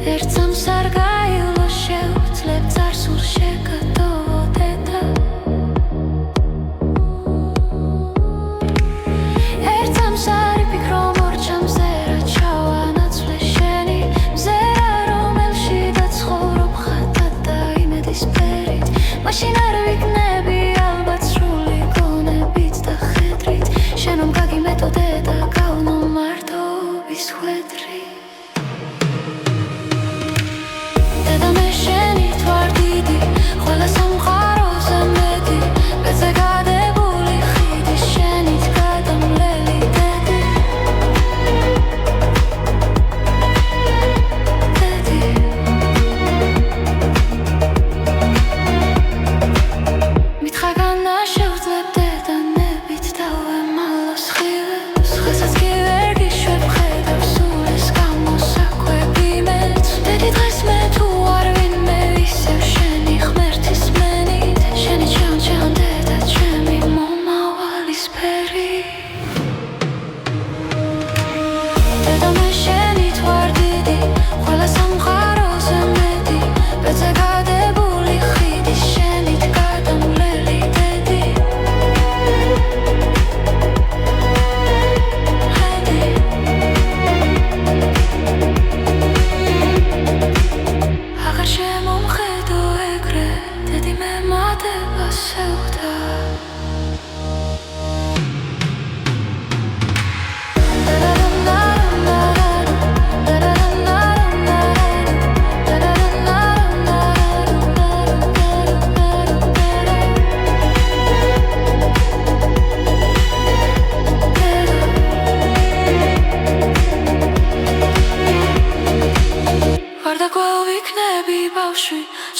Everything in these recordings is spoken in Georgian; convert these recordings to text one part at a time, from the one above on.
ერთს არ გაილო შევძლებ წარსულ შეგადოდება ერთს არ ვფიქრო მორჩამზე რა ჩავანაცვლე შენი მზერა რომელში დაცხოვრობ ხატად და იმედისფერით მაშინ არ ვიქნები ალბათ სრული გონებით და ხედრით შენ რომ გაგიმეთოდე და გავნო მარტოობის ხვედრი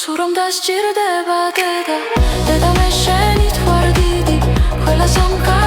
სულ რომ დასჭირდება დედა მე შენით ვარ დიდი ყველა სამყარო